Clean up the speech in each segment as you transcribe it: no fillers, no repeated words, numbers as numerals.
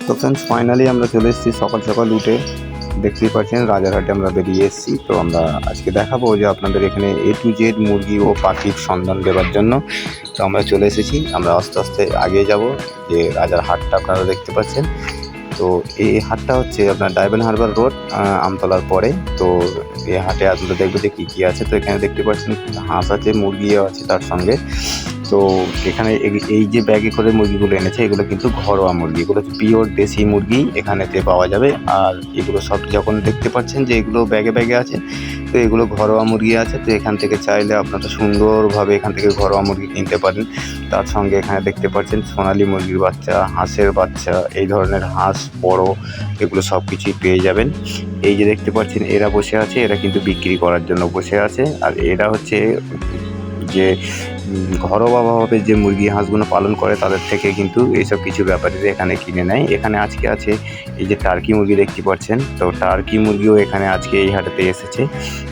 তো friends finally আমরা চলে এসেছি সকাল সকাল উঠে। দেখতেই পাচ্ছেন রাজারহাটে আমরা বেরিয়ে এসেছি। তো আমরা আজকে দেখাবো যে আপনাদের এখানে A to Z মুরগি ও পাখির সন্ধান দেওয়ার জন্য। তো আমরা চলে এসেছি, আমরা আস্তে আস্তে আগিয়ে যাব। যে রাজারহাটটা আপনারা দেখতে পাচ্ছেন, তো এই হাটটা হচ্ছে আপনার ডায়মন্ড হারবার রোড, আমতলার পরে। তো এই হাটে আপনারা দেখবো যে কী কী আছে। তো এখানে দেখতে পাচ্ছেন হাঁস আছে, মুরগিও আছে তার সঙ্গে। তো এখানে এই যে ব্যাগে করে মুরগিগুলো এনেছে, এগুলো কিন্তু ঘরোয়া মুরগি, এগুলো পিওর দেশি মুরগি এখানেতে পাওয়া যাবে। আর এগুলো সব যখন দেখতে পাচ্ছেন যে এগুলো ব্যাগে ব্যাগে আছে, তো এগুলো ঘরোয়া মুরগি আছে। তো এখান থেকে চাইলে আপনারা সুন্দরভাবে এখান থেকে ঘরোয়া মুরগি কিনতে পারেন। তার সঙ্গে এখানে দেখতে পাচ্ছেন সোনালী মুরগির বাচ্চা, হাঁসের বাচ্চা, এই ধরনের হাঁস বড়, এগুলো সব কিছুই পেয়ে যাবেন। এই যে দেখতে পাচ্ছেন এরা বসে আছে, এরা কিন্তু বিক্রি করার জন্য বসে আছে। আর এরা হচ্ছে যে ঘরোয়াভাবে যে মুরগি হাঁসগুলো পালন করে তাদের থেকে কিন্তু এইসব কিছু ব্যাপারীরা এখানে কিনে নেয়। এখানে আজকে আছে এই যে টার্কি মুরগি দেখতে পাচ্ছেন, তো টার্কি মুরগিও এখানে আজকে এই হাটেতে এসেছে।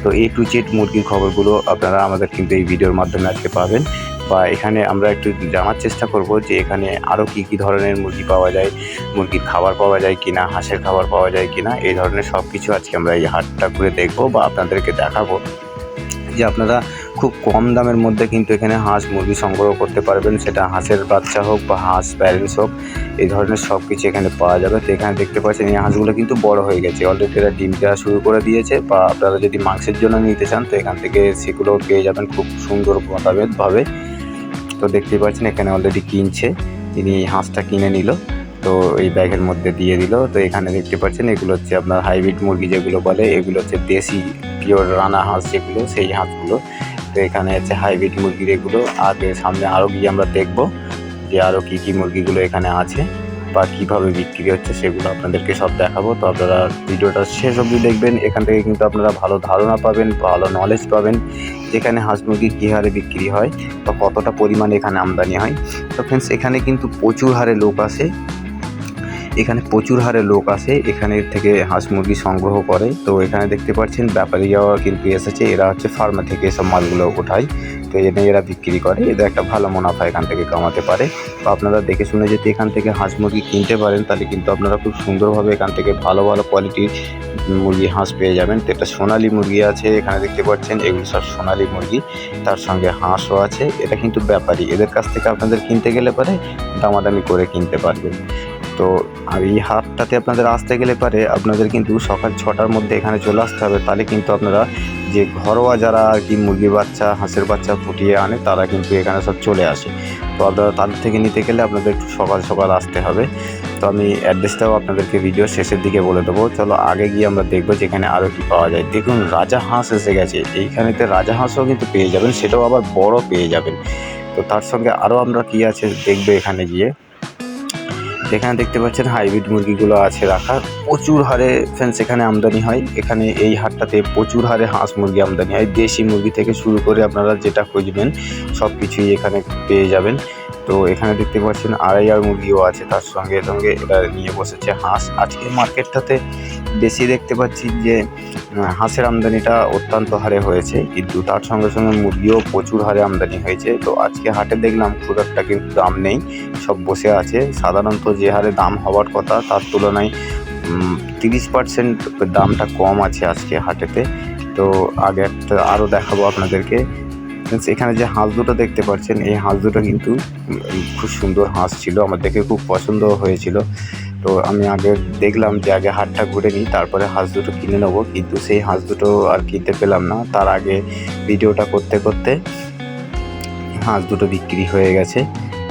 তো A to Z মুরগির খবরগুলো আপনারা আমাদের কিন্তু এই ভিডিওর মাধ্যমে আজকে পাবেন। বা এখানে আমরা একটু জানার চেষ্টা করব যে এখানে আরও কী কী ধরনের মুরগি পাওয়া যায়, মুরগির খাবার পাওয়া যায় কিনা, হাঁসের খাবার পাওয়া যায় কিনা, এই ধরনের সব কিছু আজকে আমরা এই হাটটা ঘুরে দেখবো বা আপনাদেরকে দেখাবো। যে আপনারা খুব কম দামের মধ্যে কিন্তু এখানে হাঁস মুরগি সংগ্রহ করতে পারবেন, সেটা হাঁসের বাচ্চা হোক বা হাঁস প্যারেন্টস হোক, এই ধরনের সব কিছু এখানে পাওয়া যাবে। তো এখানে দেখতে পাচ্ছেন এই হাঁসগুলো কিন্তু বড় হয়ে গেছে, অলরেডি এরা ডিম দেওয়া শুরু করে দিয়েছে। বা আপনারা যদি মাংসের জন্য নিতে চান তো এখান থেকে সেগুলোও পেয়ে যাবেন খুব সুন্দর ভাবে। তো দেখতেই পাচ্ছেন এখানে অলরেডি কিনছে, তিনি হাঁসটা কিনে নিল, তো এই ব্যাগের মধ্যে দিয়ে দিল। তো এখানে দেখতে পাচ্ছেন এগুলো হচ্ছে আপনার হাইব্রিড মুরগি যেগুলো বলে, এগুলো হচ্ছে দেশি পিওর রানা হাঁস যেগুলো, সেই হাঁসগুলো। তো এখানে হচ্ছে হাইব্রিড মুরগির এগুলো। আর সামনে আরও গিয়ে আমরা দেখব যে আরও কী কী মুরগিগুলো এখানে আছে বা কীভাবে বিক্রি হচ্ছে, সেগুলো আপনাদেরকে সব দেখাবো। তো আপনারা ভিডিওটা শেষ অবধি দেখবেন, এখান থেকে কিন্তু আপনারা ভালো ধারণা পাবেন, ভালো নলেজ পাবেন যেখানে হাঁস মুরগি কী হারে বিক্রি হয় বা কতটা পরিমাণে এখানে আমদানি হয়। তো ফ্রেন্ডস এখানে কিন্তু প্রচুর হারে লোক আসে, এখানে থেকে হাঁস মুরগি সংগ্রহ করে। তো এখানে দেখতে পাচ্ছেন ব্যাপারীরাও কিন্তু এসেছে, এরা হচ্ছে ফার্মা থেকে এসব মালগুলো ওঠায়। তো এনে এরা বিক্রি করে, এদের একটা ভালো মুনাফা এখান থেকে কামাতে পারে। তো আপনারা দেখে শুনে যদি এখান থেকে হাঁস মুরগি কিনতে পারেন তাহলে কিন্তু আপনারা খুব সুন্দরভাবে এখান থেকে ভালো ভালো কোয়ালিটির মুরগি হাঁস পেয়ে যাবেন। তো এটা সোনালী মুরগি আছে, এখানে দেখতে পাচ্ছেন এগুলো সব সোনালী মুরগি, তার সঙ্গে হাঁসও আছে। এটা কিন্তু ব্যাপারী, এদের কাছ থেকে আপনাদের কিনতে গেলে পরে দামাদামি করে কিনতে পারবেন। তো আর এই হাটটাতে আপনাদের আসতে গেলে পারে আপনাদের কিন্তু সকাল 6টার মধ্যে এখানে চলে আসতে হবে, তাহলে কিন্তু আপনারা যে ঘরোয়া যারা আর কি মুরগির বাচ্চা, হাঁসের বাচ্চা ফুটিয়ে আনে তারা কিন্তু এখানে সব চলে আসে। তো আপনারা তাদের থেকে নিতে গেলে আপনাদের একটু সকাল সকাল আসতে হবে। তো আমি অ্যাড্রেসটাও আপনাদেরকে ভিডিও শেষের দিকে বলে দেবো। চলো আগে গিয়ে আমরা দেখবো যে এখানে আরও কী পাওয়া যায়। দেখুন রাজা হাঁস এসে গেছে, এইখানেতে রাজা হাঁসও কিন্তু পেয়ে যাবেন, সেটাও আবার বড় পেয়ে যাবেন। তো তার সঙ্গে আরও আমরা কী আছে দেখবো এখানে গিয়ে। এখানে দেখতে পাচ্ছেন হাইব্রিড মুরগিগুলো আছে রাখা, প্রচুর হারে ফ্রেন্ডস এখানে আমদানি হয়। এখানে এই হাটটাতে প্রচুর হারে হাঁস মুরগি আমদানি হয়, দেশি মুরগি থেকে শুরু করে আপনারা যেটা খুঁজবেন সব কিছুই এখানে পেয়ে যাবেন। তো এখানে দেখতে পাচ্ছেন আড়াইয়ার মুরগিও আছে, তার সঙ্গে সঙ্গে এটা নিয়ে বসেছে হাঁস। আজকে মার্কেটটাতে বেশি দেখতে পাচ্ছি যে হাঁসের আমদানিটা অত্যন্ত হারে হয়েছে, কিন্তু তার সঙ্গে সঙ্গে মুরগিও প্রচুর হারে আমদানি হয়েছে। তো আজকে হাটে দেখলাম খুব একটা কিন্তু দাম নেই, সব বসে আছে। সাধারণত যে হারে দাম হওয়ার কথা তার তুলনায় 30% দামটা কম আছে আজকে হাটেতে। তো আগে একটা আরও দেখাবো আপনাদেরকে। এখানে যে হাঁস দুটো দেখতে পাচ্ছেন, এই হাঁস দুটো কিন্তু খুব সুন্দর হাঁস ছিল, আমার দেখে খুব পছন্দ হয়েছিল। তো আমি আগে দেখলাম যে আগে হাটটা ঘুরে নিই, তারপরে হাঁস দুটো কিনে নেবো, কিন্তু সেই হাঁস দুটো আর কিনতে পেলাম না। তার আগে ভিডিওটা করতে করতে হাঁস দুটো বিক্রি হয়ে গেছে।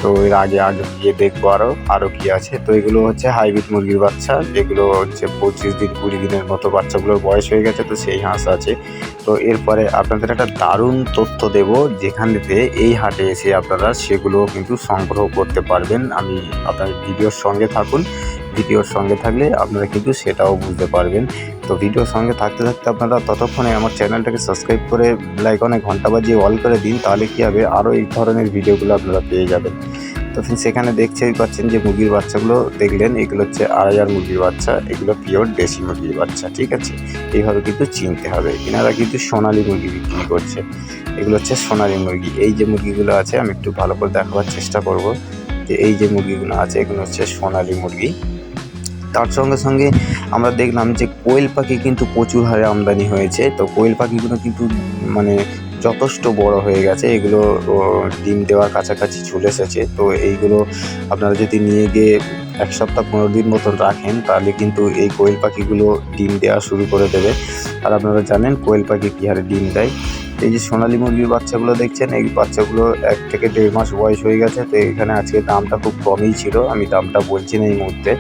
তো এর আগে গিয়ে দেখবো আরও কী আছে। তো এগুলো হচ্ছে হাইব্রিড মুরগির বাচ্চা, এগুলো হচ্ছে 25 দিন 20 দিনের মতো বাচ্চাগুলোর বয়স হয়ে গেছে, তো সেই হাঁস আছে। তো এরপরে আপনাদের একটা দারুণ তথ্য দেব, যেখানেতে এই হাটে এসে আপনারা সেগুলো কিন্তু সংগ্রহ করতে পারবেন। আমি আপনার ভিডিওর সঙ্গে থাকুন, ভিডিওর সঙ্গে থাকলে আপনারা কিন্তু সেটাও বুঝতে পারবেন। তো ভিডিওর সঙ্গে থাকতে থাকতে আপনারা ততক্ষণে আমার চ্যানেলটাকে সাবস্ক্রাইব করে বেল আইকনে ঘন্টা বাজিয়ে অল করে দিন, তাহলে কী হবে আরও এই ধরনের ভিডিওগুলো আপনারা পেয়ে যাবেন। তো সেখানে দেখতেই পাচ্ছেন যে মুরগির বাচ্চাগুলো দেখলেন, এগুলো হচ্ছে আড়াইয়ার মুরগির বাচ্চা, এগুলো পিওর দেশি মুরগির বাচ্চা, ঠিক আছে। এইভাবে কিন্তু চিনতে হবে। এনারা কিন্তু সোনালী মুরগি বিক্রি করছে, এগুলো হচ্ছে সোনালী মুরগি। এই যে মুরগিগুলো আছে আমি একটু ভালো করে দেখাবার চেষ্টা করব যে এই যে মুরগিগুলো আছে এগুলো হচ্ছে সোনালী মুরগি। তার সঙ্গে সঙ্গে আমরা দেখলাম যে কোয়েল পাখি কিন্তু প্রচুর হারে আমদানি হয়েছে। তো কোয়েল পাখিগুলো কিন্তু মানে যথেষ্ট বড় হয়ে গেছে, এগুলো ডিম দেওয়ার কাছাকাছি চলে এসেছে। তো এইগুলো আপনারা যদি নিয়ে গিয়ে 1 সপ্তাহ 15 দিন মতন রাখেন, তাহলে কিন্তু এই কোয়েল পাখিগুলো ডিম দেওয়া শুরু করে দেবে। আর আপনারা জানেন কোয়েল পাখি কী হারে ডিম দেয়। এই যে সোনালী মুরগির বাচ্চাগুলো দেখছেন, এই বাচ্চাগুলো 1 থেকে 1.5 মাস বয়স হয়ে গেছে। তো এখানে আজকে দামটা খুব কমই ছিল, আমি দামটা বলছি না এই মুহূর্তে।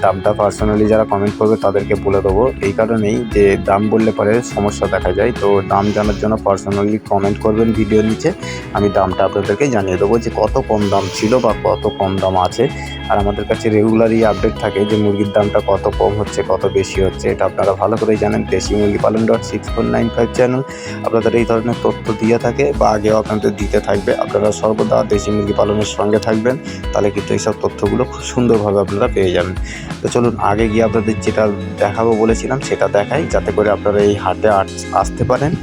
দামটা পার্সোনালি যারা কমেন্ট করবে তাদেরকে বলে দেবো, এই কারণেই যে দাম বললে পরে সমস্যা দেখা যায়। তো দাম জানার জন্য পার্সোনালি কমেন্ট করবেন ভিডিওর নিচে, আমি দামটা আপনাদেরকে জানিয়ে দেবো যে কত কম দাম ছিল বা কত কম দাম আছে। আর আমাদের কাছে রেগুলারই আপডেট থাকে যে মুরগির দামটা কত কম হচ্ছে, কত বেশি হচ্ছে, এটা আপনারা ভালো করেই জানেন। দেশি মুরগি পালন .6495 চ্যানেল আপনাদের এই ধরনের তথ্য দিয়ে থাকে বা আগেও আপনাদের দিতে থাকবে। আপনারা সর্বদা দেশি মুরগি পালনের সঙ্গে থাকবেন, তাহলে কিন্তু এইসব তথ্যগুলো খুব সুন্দরভাবে আপনারা পেয়ে যাবেন। তো চলুন আগে গিয়ে আপনাদের যেটা দেখাবো বলেছিলাম সেটা দেখাই, যাতে করে আপনারা এই হাটে আসতে পারেন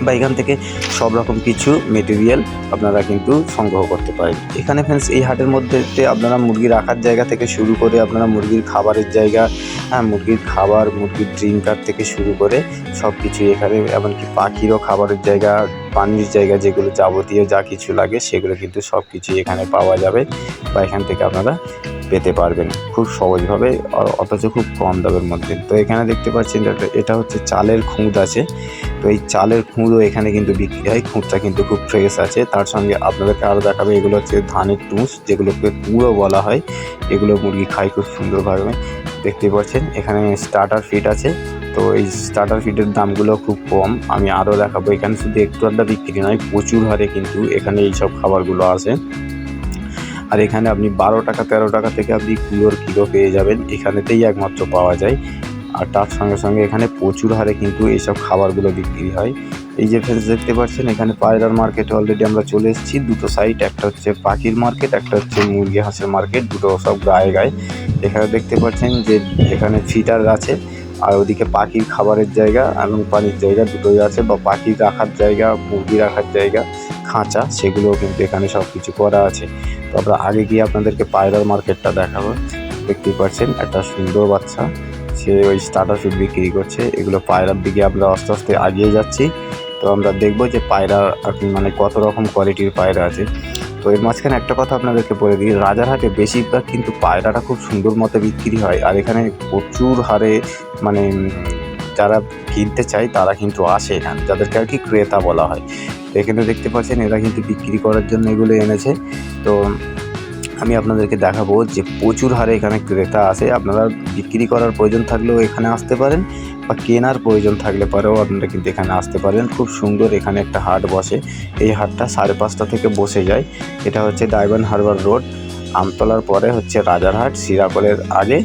বা এখান থেকে সব রকম কিছু মেটেরিয়াল আপনারা কিন্তু সংগ্রহ করতে পারেন। এখানে ফ্রেন্ডস এই হাটের মধ্যে আপনারা মুরগি রাখার জায়গা থেকে শুরু করে আপনারা মুরগির খাবারের জায়গা, মুরগির খাবার, মুরগির ড্রিঙ্কার থেকে শুরু করে সব কিছুই এখানে, এমনকি পাখিরও খাবারের জায়গা, পানির জায়গা, যেগুলো যাবতীয় যা কিছু লাগে সেগুলো কিন্তু সব কিছুই এখানে পাওয়া যাবে বা এখান থেকে আপনারা পেতে পারবেন খুব সহজভাবে, অথচ খুব কম দামের মধ্যে। তো এখানে দেখতে পাচ্ছেন এটা হচ্ছে চালের খুঁত আছে। তো এই চালের খুঁতও এখানে কিন্তু বিক্রি হয়, খুঁতটা কিন্তু খুব ফ্রেশ আছে। তার সঙ্গে আপনাদেরকে আরও দেখাবে, এগুলো হচ্ছে ধানের টুস, যেগুলোকে কুড়ো বলা হয়। এগুলো মুরগি খায় খুব সুন্দরভাবে। দেখতে পাচ্ছেন এখানে স্টার্টার ফিড আছে। তো এই স্টার্টার ফিডের দামগুলো খুব কম, আমি আরও দেখাবো। এখানে শুধু একটু আধটা বিক্রি নয়, প্রচুর হারে কিন্তু এখানে এইসব খাবারগুলো আসে। আর এখানে আপনি 12 টাকা 13 টাকা থেকে আপনি কুলোর কিলো পেয়ে যাবেন, এখানেতেই একমাত্র পাওয়া যায়। আর তার সঙ্গে সঙ্গে এখানে প্রচুর হারে কিন্তু এইসব খাবারগুলো বিক্রি হয়। এই যে ফ্রেন্ডস দেখতে পাচ্ছেন, এখানে পায়রার মার্কেটে অলরেডি আমরা চলে এসেছি। দুটো সাইড, একটা হচ্ছে পাখির মার্কেট, একটা হচ্ছে মুরগি হাঁসের মার্কেট, দুটো সব গায়ে গায়ে। এখানে দেখতে পাচ্ছেন যে এখানে ফিটার আছে, আর ওদিকে পাখির খাবারের জায়গা এবং পানির জায়গা দুটোই আছে, বা পাখির রাখার জায়গা, মুরগি রাখার জায়গা, খাঁচা, সেগুলোও কিন্তু এখানে সব কিছু করা আছে। তো আমরা আগে গিয়ে আপনাদেরকে পায়রার মার্কেটটা দেখাবো। দেখতেই পাচ্ছেন একটা সুন্দর বাচ্চা, সে ওই স্টার্টার ফিড বিক্রি করছে। এগুলো পায়রার দিকে আমরা আস্তে আস্তে এগিয়ে যাচ্ছি। তো আমরা দেখবো যে পায়রা মানে কত রকম কোয়ালিটির পায়রা আছে। তো এর মাঝখানে একটা কথা আপনাদেরকে বলে দিই, রাজারহাটে বেশিরভাগ কিন্তু পায়রাটা খুব সুন্দর মতো বিক্রি হয়। আর এখানে প্রচুর হারে মানে যারা কিনতে চায় তারা কিন্তু আসে এখানে, যাদেরকে আর কি ক্রেতা বলা হয়। তো এখানে দেখতে পাচ্ছেন এরা কিন্তু বিক্রি করার জন্য এগুলো এনেছে। তো আমি আপনাদেরকে দেখাবো যে প্রচুর হারে এখানে ক্রেতা আসে। আপনারা বিক্রি করার প্রয়োজন থাকলেও এখানে আসতে পারেন, বা কেনার প্রয়োজন থাকলে পরেও আপনারা কিন্তু এখানে আসতে পারেন। খুব সুন্দর এখানে একটা হাট বসে, এই হাটটা 5:30 থেকে বসে যায়। এটা হচ্ছে ডায়মন্ড হারবার রোড, আমতলার পরে হচ্ছে রাজারহাট, সিরাকলের আগে।